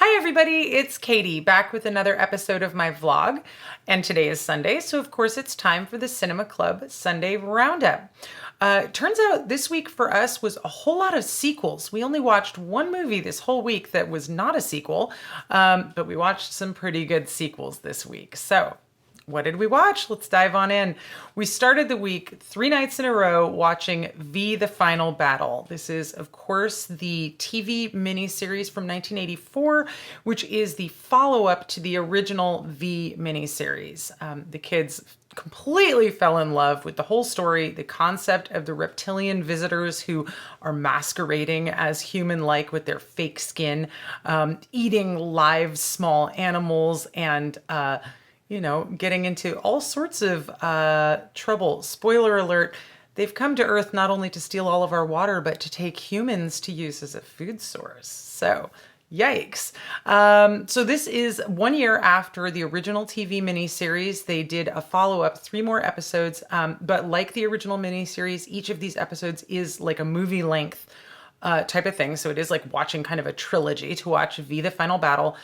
Hi everybody, it's Katie back with another episode of my vlog, and today is Sunday, so of course it's time for the Cinema Club Sunday Roundup. Turns out this week for us was a whole lot of sequels. We only watched one movie this whole week that was not a sequel, but we watched some pretty good sequels this week. So what did we watch? Let's dive on in. We started the week 3 nights in a row watching V: The Final Battle. This is, of course, the TV miniseries from 1984, which is the follow-up to the original V miniseries. The kids completely fell in love with the whole story, the concept of the reptilian visitors who are masquerading as human-like with their fake skin, eating live small animals, and getting into all sorts of trouble. Spoiler alert, they've come to Earth not only to steal all of our water, but to take humans to use as a food source. So, yikes. So this is 1 year after the original TV miniseries. They did a follow-up, 3 more episodes, but like the original miniseries, each of these episodes is like a movie length type of thing. So it is like watching kind of a trilogy to watch V: The Final Battle.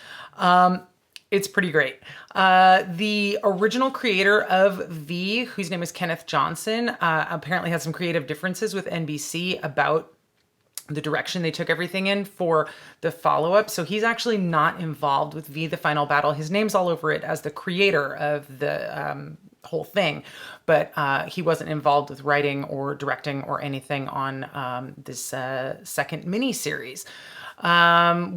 It's pretty great. The original creator of V, whose name is Kenneth Johnson, apparently had some creative differences with NBC about the direction they took everything in for the follow-up. So he's actually not involved with V: The Final Battle. His name's all over it as the creator of the whole thing, but he wasn't involved with writing or directing or anything on this second miniseries.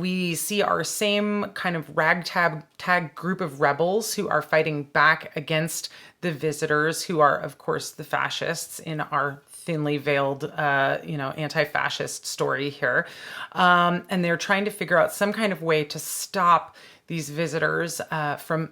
We see our same kind of ragtag group of rebels who are fighting back against the visitors, who are, of course, the fascists in our thinly veiled, anti-fascist story here. And they're trying to figure out some kind of way to stop these visitors from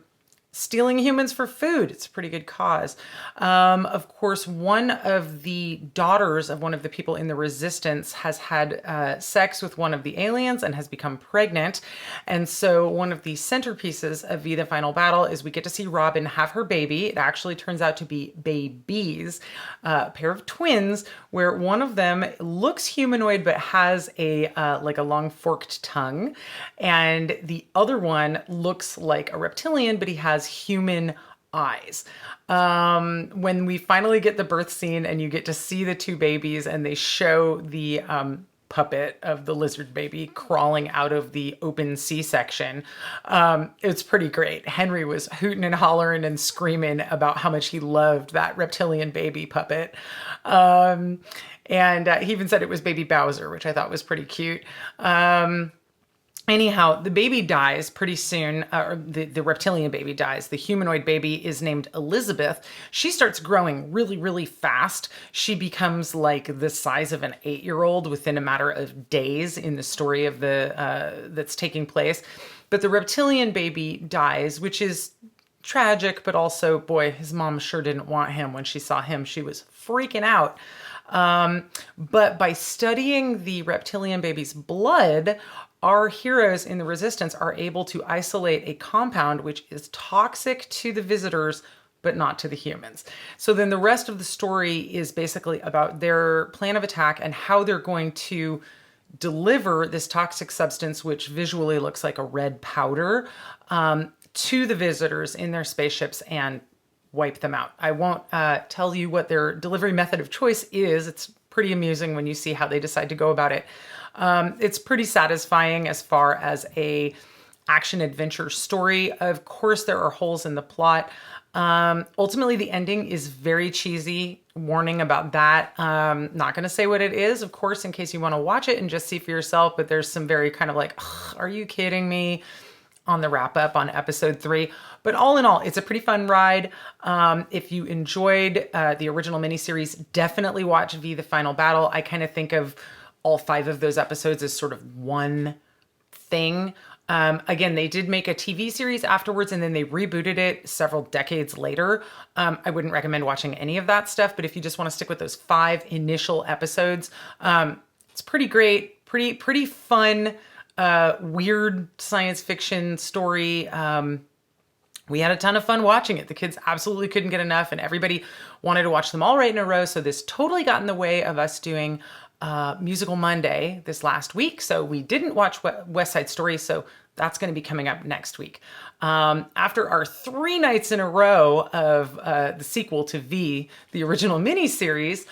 stealing humans for food. It's a pretty good cause. Of course, one of the daughters of one of the people in the resistance has had sex with one of the aliens and has become pregnant. And so one of the centerpieces of V: The Final Battle is we get to see Robin have her baby. It actually turns out to be babies, a pair of twins, where one of them looks humanoid but has a long forked tongue, and the other one looks like a reptilian, but he has human eyes. When we finally get the birth scene and you get to see the two babies and they show the puppet of the lizard baby crawling out of the open C-section, it's pretty great. Henry was hooting and hollering and screaming about how much he loved that reptilian baby puppet. And he even said it was baby Bowser, which I thought was pretty cute. Anyhow, the baby dies pretty soon, or the reptilian baby dies. The humanoid baby is named Elizabeth. She starts growing really, really fast. She becomes like the size of an 8-year-old within a matter of days in the story of that's taking place. But the reptilian baby dies, which is tragic, but also, boy, his mom sure didn't want him. When she saw him, she was freaking out. But by studying the reptilian baby's blood, our heroes in the resistance are able to isolate a compound which is toxic to the visitors, but not to the humans. So then the rest of the story is basically about their plan of attack and how they're going to deliver this toxic substance, which visually looks like a red powder, to the visitors in their spaceships and wipe them out. I won't tell you what their delivery method of choice is. It's pretty amusing when you see how they decide to go about it. It's pretty satisfying as far as a action adventure story. Of course, there are holes in the plot. Ultimately, the ending is very cheesy. Warning about that. Not going to say what it is, of course, in case you want to watch it and just see for yourself. But there's some very kind of like, are you kidding me? On the wrap up on episode 3. But all in all, it's a pretty fun ride. If you enjoyed the original miniseries, definitely watch V: The Final Battle. I kind of think of all 5 of those episodes as sort of one thing. Again, they did make a TV series afterwards and then they rebooted it several decades later. I wouldn't recommend watching any of that stuff, but if you just want to stick with those 5 initial episodes, it's pretty great, pretty fun, weird science fiction story. We had a ton of fun watching it. The kids absolutely couldn't get enough and everybody wanted to watch them all right in a row. So this totally got in the way of us doing Musical Monday this last week. So we didn't watch West Side Story. So that's going to be coming up next week. After our 3 nights in a row of the sequel to V, the original miniseries,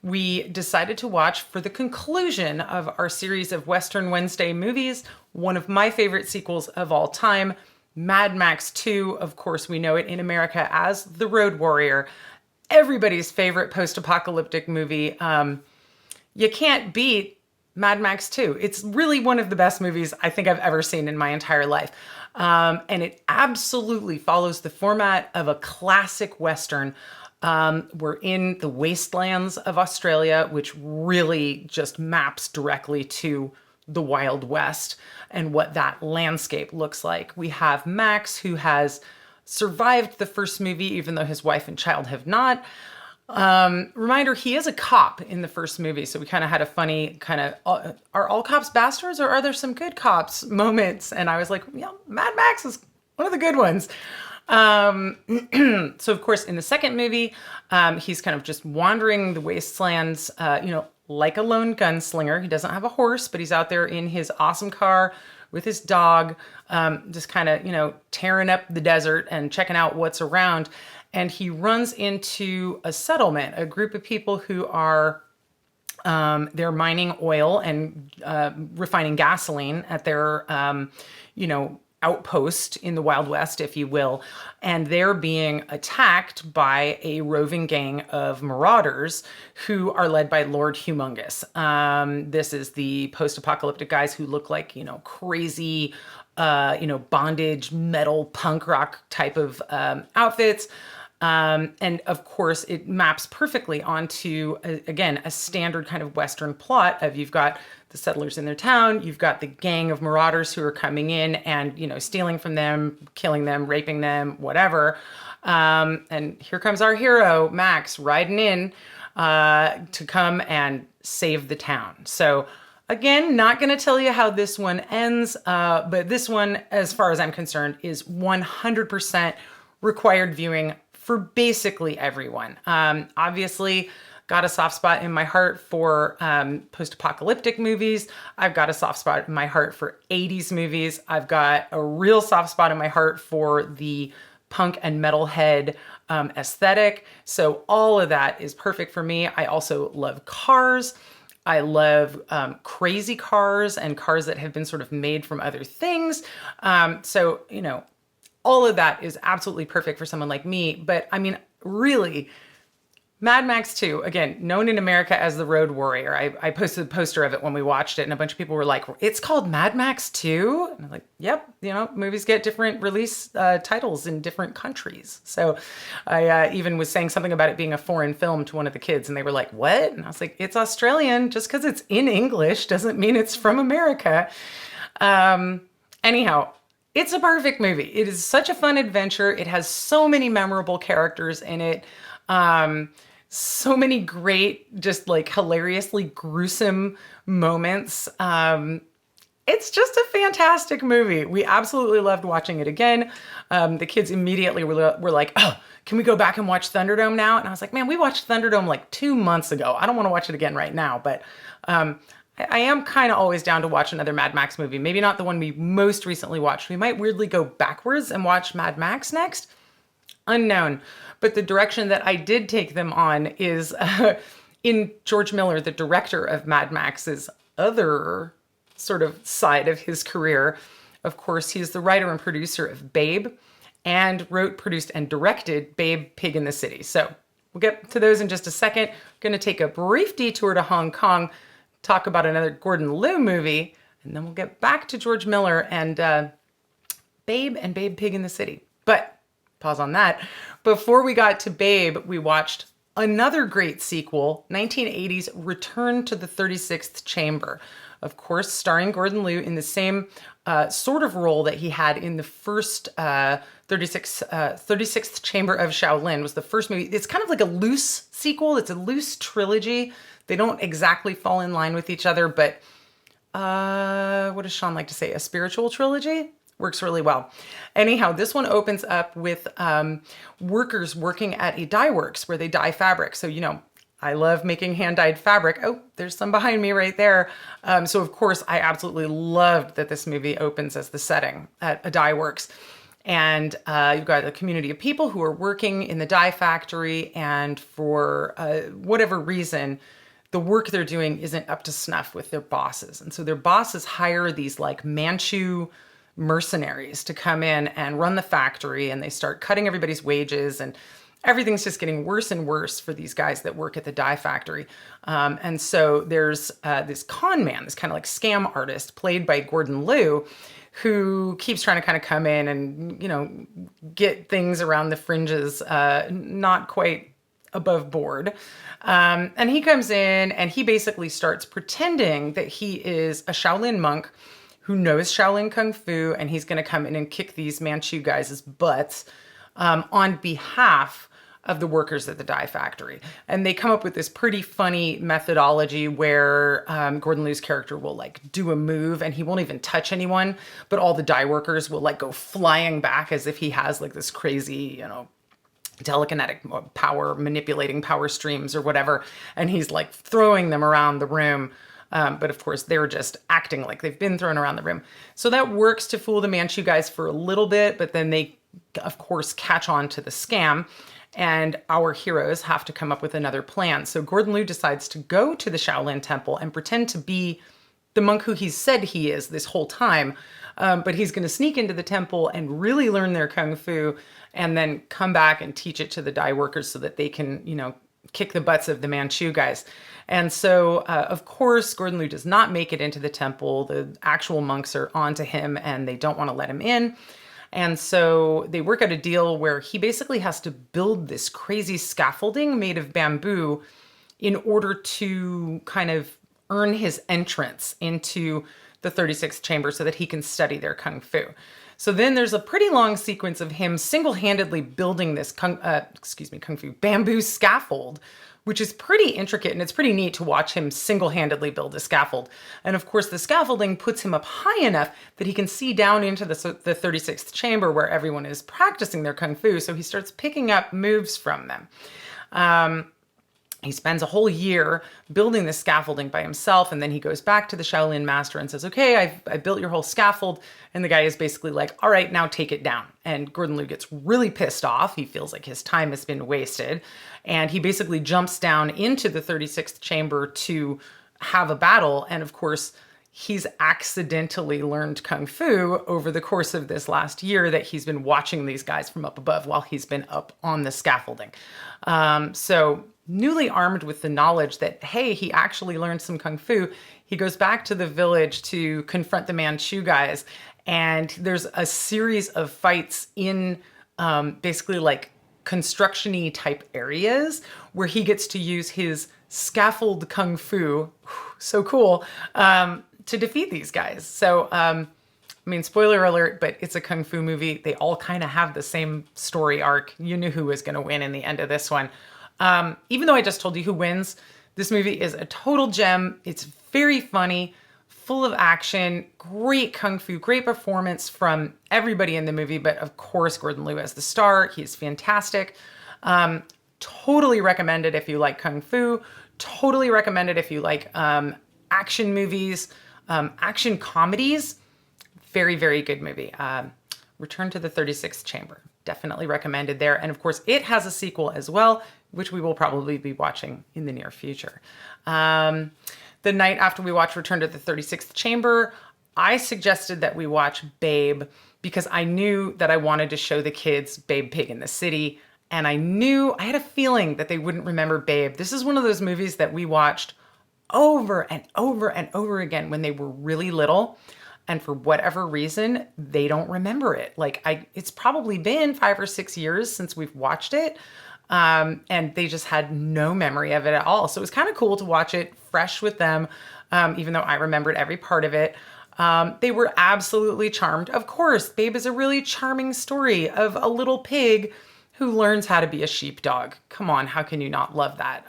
we decided to watch, for the conclusion of our series of Western Wednesday movies, one of my favorite sequels of all time, Mad Max 2. Of course, we know it in America as The Road Warrior, everybody's favorite post-apocalyptic movie. You can't beat Mad Max 2. It's really one of the best movies I think I've ever seen in my entire life. And it absolutely follows the format of a classic Western. We're in the wastelands of Australia, which really just maps directly to the Wild West and what that landscape looks like. We have Max, who has survived the first movie, even though his wife and child have not. Reminder, he is a cop in the first movie, so we kind of had a funny kind of, are all cops bastards or are there some good cops moments? And I was like, yeah, Mad Max is one of the good ones. So of course, in the second movie, he's kind of just wandering the wastelands, like a lone gunslinger. He doesn't have a horse, but he's out there in his awesome car with his dog, just kind of, tearing up the desert and checking out what's around. And he runs into a settlement, a group of people who are, they're mining oil and refining gasoline at their, outpost in the Wild West, if you will. And they're being attacked by a roving gang of marauders who are led by Lord Humongous. This is the post-apocalyptic guys who look like, crazy, bondage, metal, punk rock type of outfits. And of course, it maps perfectly onto, again, a standard kind of Western plot of you've got the settlers in their town, you've got the gang of marauders who are coming in and, stealing from them, killing them, raping them, whatever. And here comes our hero, Max, riding in to come and save the town. So again, not going to tell you how this one ends, but this one, as far as I'm concerned, is 100% required viewing for basically everyone. Obviously, got a soft spot in my heart for post-apocalyptic movies. I've got a soft spot in my heart for 80s movies. I've got a real soft spot in my heart for the punk and metalhead aesthetic. So all of that is perfect for me. I also love cars. I love crazy cars and cars that have been sort of made from other things. So, all of that is absolutely perfect for someone like me. But I mean, really, Mad Max 2, again, known in America as The Road Warrior. I posted a poster of it when we watched it, and a bunch of people were like, it's called Mad Max 2? And I was like, yep, movies get different release titles in different countries. So I even was saying something about it being a foreign film to one of the kids, and they were like, what? And I was like, it's Australian. Just because it's in English doesn't mean it's from America. Anyhow, it's a perfect movie. It is such a fun adventure. It has so many memorable characters in it. So many great, just like hilariously gruesome moments. It's just a fantastic movie. We absolutely loved watching it again. The kids immediately were like, oh, can we go back and watch Thunderdome now? And I was like, man, we watched Thunderdome like 2 months ago. I don't want to watch it again right now, but I am kind of always down to watch another Mad Max movie. Maybe not the one we most recently watched. We might weirdly go backwards and watch Mad Max next. Unknown. But the direction that I did take them on is in George Miller, the director of Mad Max's other sort of side of his career. Of course, he's the writer and producer of Babe and wrote, produced, and directed Babe, Pig in the City. So we'll get to those in just a second. I'm going to take a brief detour to Hong Kong, talk about another Gordon Liu movie, and then we'll get back to George Miller and Babe and Babe, Pig in the City. But pause on that. Before we got to Babe, we watched another great sequel, 1980's Return to the 36th Chamber. Of course, starring Gordon Liu in the same sort of role that he had in the first 36th Chamber of Shaolin was the first movie. It's kind of like a loose sequel. It's a loose trilogy. They don't exactly fall in line with each other, but what does Sean like to say? A spiritual trilogy? Works really well. Anyhow, this one opens up with workers working at a dye works where they dye fabric. So, I love making hand-dyed fabric. Oh, there's some behind me right there. So of course, I absolutely loved that this movie opens as the setting at a dye works. And you've got a community of people who are working in the dye factory, and for whatever reason, the work they're doing isn't up to snuff with their bosses. And so their bosses hire these like Manchu mercenaries to come in and run the factory, and they start cutting everybody's wages, and everything's just getting worse and worse for these guys that work at the dye factory. And so there's this con man, this kind of like scam artist played by Gordon Liu, who keeps trying to kind of come in and, you know, get things around the fringes, not quite above board. And he comes in and he basically starts pretending that he is a Shaolin monk who knows Shaolin Kung Fu, and he's going to come in and kick these Manchu guys' butts on behalf of the workers at the dye factory. And they come up with this pretty funny methodology where Gordon Liu's character will like do a move and he won't even touch anyone, but all the dye workers will like go flying back as if he has like this crazy, you know, telekinetic power, manipulating power streams or whatever. And he's like throwing them around the room. But of course, they're just acting like they've been thrown around the room. So that works to fool the Manchu guys for a little bit, but then they, of course, catch on to the scam, and our heroes have to come up with another plan. So Gordon Liu decides to go to the Shaolin Temple and pretend to be the monk who he's said he is this whole time. But he's going to sneak into the temple and really learn their Kung Fu, and then come back and teach it to the dye workers so that they can, you know, kick the butts of the Manchu guys. And so, of course, Gordon Liu does not make it into the temple. The actual monks are onto him and they don't want to let him in. And so they work out a deal where he basically has to build this crazy scaffolding made of bamboo in order to kind of earn his entrance into the 36th chamber so that he can study their Kung Fu. So then there's a pretty long sequence of him single-handedly building this Kung Fu bamboo scaffold, which is pretty intricate, and it's pretty neat to watch him single-handedly build a scaffold. And of course, the scaffolding puts him up high enough that he can see down into the 36th chamber where everyone is practicing their Kung Fu, so he starts picking up moves from them. He spends a whole year building this scaffolding by himself, and then he goes back to the Shaolin master and says, okay, I built your whole scaffold. And the guy is basically like, all right, now take it down. And Gordon Liu gets really pissed off. He feels like his time has been wasted. And he basically jumps down into the 36th chamber to have a battle. And of course, he's accidentally learned Kung Fu over the course of this last year that he's been watching these guys from up above while he's been up on the scaffolding. So newly armed with the knowledge that, hey, he actually learned some Kung Fu, he goes back to the village to confront the Manchu guys. And there's a series of fights in basically like construction-y type areas where he gets to use his scaffold Kung Fu, so cool, to defeat these guys. So, I mean, spoiler alert, but it's a Kung Fu movie. They all kind of have the same story arc. You knew who was going to win in the end of this one. Even though I just told you who wins, this movie is a total gem. It's very funny, full of action, great Kung Fu, great performance from everybody in the movie, but of course, Gordon Liu as the star. He is fantastic. Totally recommend it if you like Kung Fu. Totally recommend it if you like action movies, action comedies. Very, very good movie. Return to the 36th Chamber. Definitely recommended there. And of course, it has a sequel as well, which we will probably be watching in the near future. The night after we watched Return to the 36th Chamber, I suggested that we watch Babe because I knew that I wanted to show the kids Babe Pig in the City. And I had a feeling that they wouldn't remember Babe. This is one of those movies that we watched over and over and over again when they were really little. And for whatever reason, they don't remember it. It's probably been 5 or 6 years since we've watched it. And they just had no memory of it at all. So it was kind of cool to watch it fresh with them, even though I remembered every part of it. They were absolutely charmed. Of course, Babe is a really charming story of a little pig who learns how to be a sheepdog. Come on, how can you not love that?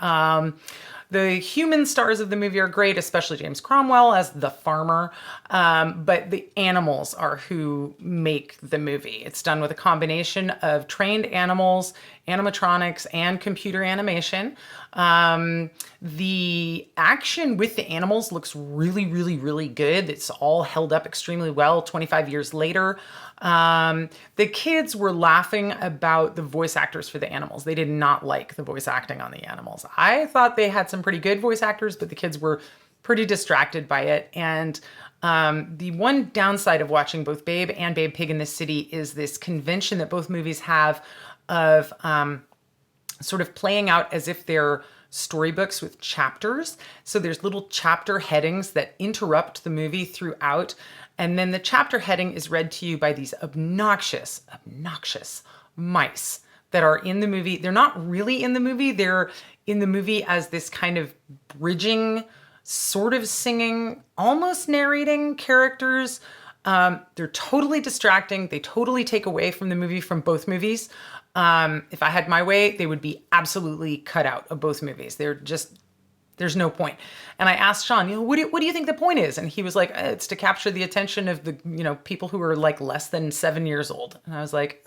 The human stars of the movie are great, especially James Cromwell as the farmer. But the animals are who make the movie. It's done with a combination of trained animals, animatronics, and computer animation. The action with the animals looks really, really, really good. It's all held up extremely well 25 years later. The kids were laughing about the voice actors for the animals. They did not like the voice acting on the animals. I thought they had some pretty good voice actors, but the kids were pretty distracted by it. And the one downside of watching both Babe and Babe Pig in the City is this convention that both movies have of sort of playing out as if they're storybooks with chapters. So there's little chapter headings that interrupt the movie throughout. And then the chapter heading is read to you by these obnoxious mice that are in the movie. They're not really in the movie. They're in the movie as this kind of bridging, sort of singing, almost narrating characters. They're totally distracting. They totally take away from the movie from both movies. If I had my way, they would be absolutely cut out of both movies. There's no point. And I asked Sean, what do you think the point is? And he was like, it's to capture the attention of the, people who are like less than 7 years old. And I was like,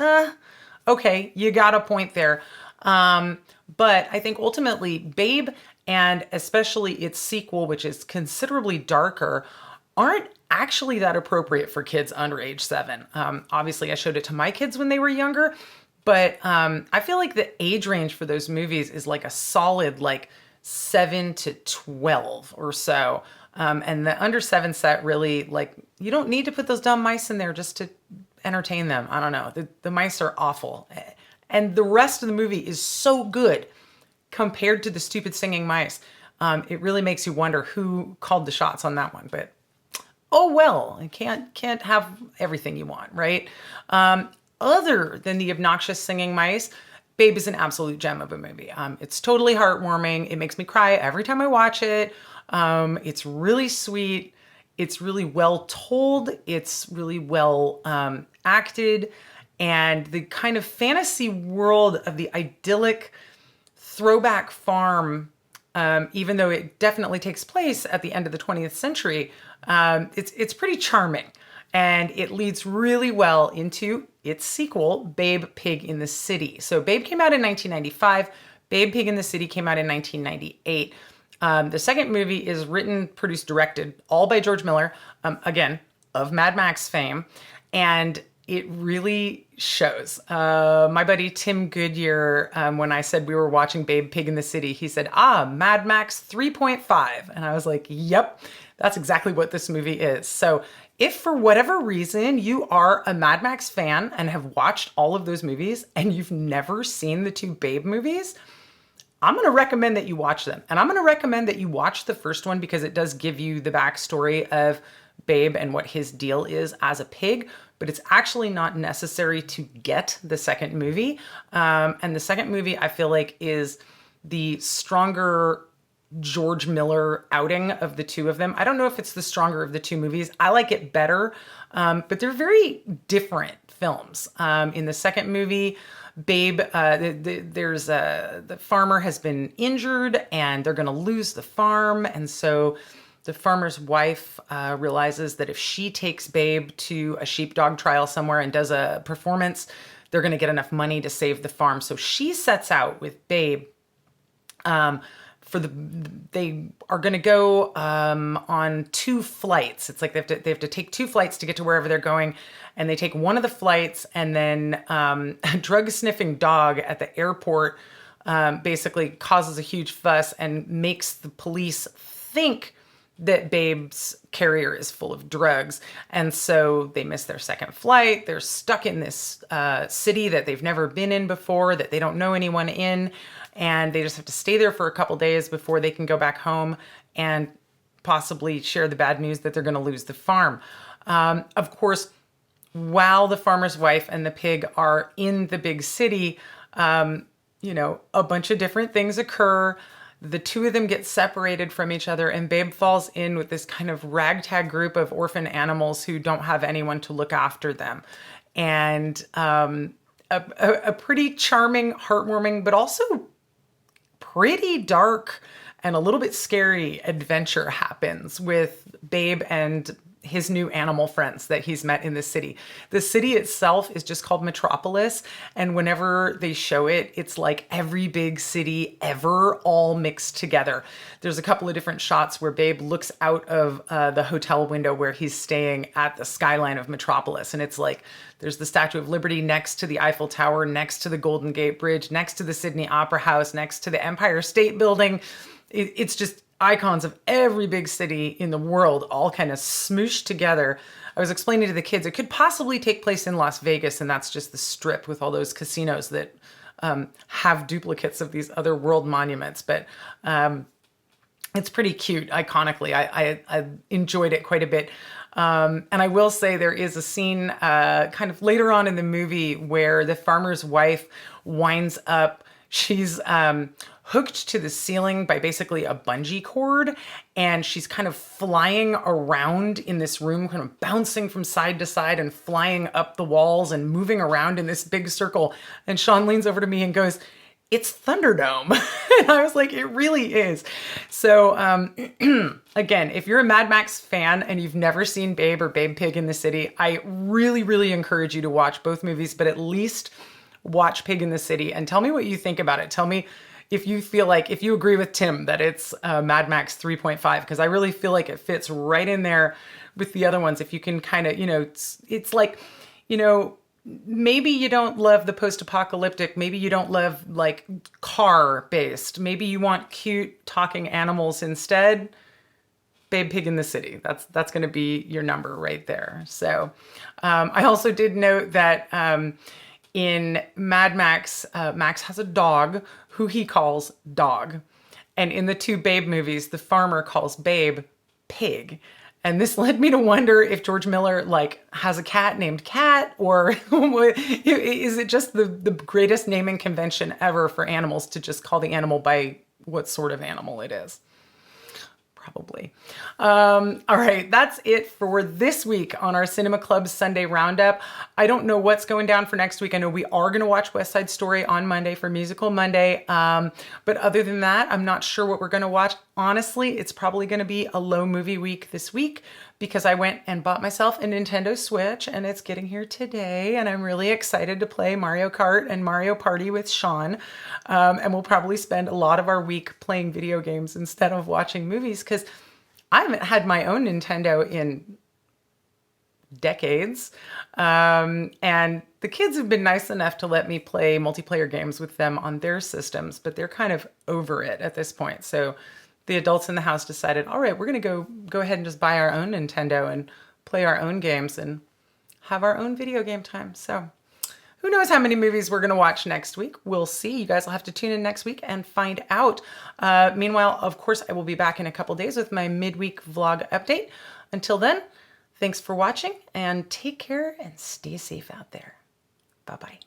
okay, you got a point there. But I think ultimately Babe, and especially its sequel, which is considerably darker, aren't actually that appropriate for kids under age 7. Obviously, I showed it to my kids when they were younger, but I feel like the age range for those movies is like a solid 7 to 12 or so. And the under 7 set really, you don't need to put those dumb mice in there just to entertain them. I don't know. The mice are awful. And the rest of the movie is so good compared to the stupid singing mice. It really makes you wonder who called the shots on that one. But oh well, you can't have everything you want, right? Other than the obnoxious singing mice, Babe is an absolute gem of a movie. It's totally heartwarming. It makes me cry every time I watch it. It's really sweet. It's really well told. It's really well acted. And the kind of fantasy world of the idyllic throwback farm, even though it definitely takes place at the end of the 20th century, it's pretty charming. And it leads really well into its sequel, Babe Pig in the City. So Babe came out in 1995. Babe Pig in the City came out in 1998. The second movie is written, produced, directed, all by George Miller, again, of Mad Max fame. And it really shows. My buddy Tim Goodyear, when I said we were watching Babe Pig in the City, he said, Mad Max 3.5. And I was like, yep, that's exactly what this movie is. So if for whatever reason you are a Mad Max fan and have watched all of those movies and you've never seen the two Babe movies, I'm going to recommend that you watch them. And I'm going to recommend that you watch the first one because it does give you the backstory of Babe and what his deal is as a pig, but it's actually not necessary to get the second movie. And the second movie, I feel like, is the stronger George Miller outing of the two of them. I don't know if it's the stronger of the two movies. I like it better, but they're very different films. In the second movie, Babe, the farmer has been injured and they're going to lose the farm. And so the farmer's wife realizes that if she takes Babe to a sheepdog trial somewhere and does a performance, they're going to get enough money to save the farm. So she sets out with Babe. They are going to go on 2 flights. It's like they have to take 2 flights to get to wherever they're going, and they take one of the flights, and then a drug-sniffing dog at the airport basically causes a huge fuss and makes the police think that Babe's carrier is full of drugs. And so they miss their second flight. They're stuck in this city that they've never been in before, that they don't know anyone in. And they just have to stay there for a couple days before they can go back home and possibly share the bad news that they're going to lose the farm. Of course, while the farmer's wife and the pig are in the big city, a bunch of different things occur. The two of them get separated from each other, and Babe falls in with this kind of ragtag group of orphan animals who don't have anyone to look after them. And a pretty charming, heartwarming, but also pretty dark and a little bit scary adventure happens with Babe and his new animal friends that he's met in the city. The city itself is just called Metropolis, and whenever they show it, it's like every big city ever all mixed together. There's a couple of different shots where Babe looks out of the hotel window where he's staying at the skyline of Metropolis, and it's like there's the Statue of Liberty next to the Eiffel Tower, next to the Golden Gate Bridge, next to the Sydney Opera House, next to the Empire State Building. It's just icons of every big city in the world all kind of smooshed together. I was explaining to the kids it could possibly take place in Las Vegas, and that's just the strip with all those casinos that have duplicates of these other world monuments. But it's pretty cute, iconically. I enjoyed it quite a bit. And I will say there is a scene kind of later on in the movie where the farmer's wife winds up, she's hooked to the ceiling by basically a bungee cord, and she's kind of flying around in this room, kind of bouncing from side to side and flying up the walls and moving around in this big circle. And Sean leans over to me and goes, "It's Thunderdome." And I was like, it really is. So again, if you're a Mad Max fan and you've never seen Babe or Babe Pig in the City, I really, really encourage you to watch both movies, but at least watch Pig in the City and tell me what you think about it. Tell me if you feel like, if you agree with Tim that it's Mad Max 3.5, because I really feel like it fits right in there with the other ones. If you can kind of, it's like, maybe you don't love the post-apocalyptic, maybe you don't love like car-based, maybe you want cute talking animals instead. Babe Pig in the City. That's going to be your number right there. So I also did note that in Mad Max, Max has a dog who he calls Dog. And in the two Babe movies, the farmer calls Babe Pig. And this led me to wonder if George Miller has a cat named Cat, or is it just the greatest naming convention ever for animals to just call the animal by what sort of animal it is? Probably. All right, that's it for this week on our Cinema Club Sunday Roundup. I don't know what's going down for next week. I know we are going to watch West Side Story on Monday for Musical Monday. But other than that, I'm not sure what we're going to watch. Honestly, it's probably going to be a low movie week this week because I went and bought myself a Nintendo Switch and it's getting here today. And I'm really excited to play Mario Kart and Mario Party with Sean. And we'll probably spend a lot of our week playing video games instead of watching movies because I haven't had my own Nintendo in decades. And the kids have been nice enough to let me play multiplayer games with them on their systems, but they're kind of over it at this point. So the adults in the house decided, all right, we're going to go ahead and just buy our own Nintendo and play our own games and have our own video game time. So who knows how many movies we're going to watch next week? We'll see. You guys will have to tune in next week and find out. Meanwhile, of course, I will be back in a couple days with my midweek vlog update. Until then, thanks for watching and take care and stay safe out there. Bye-bye.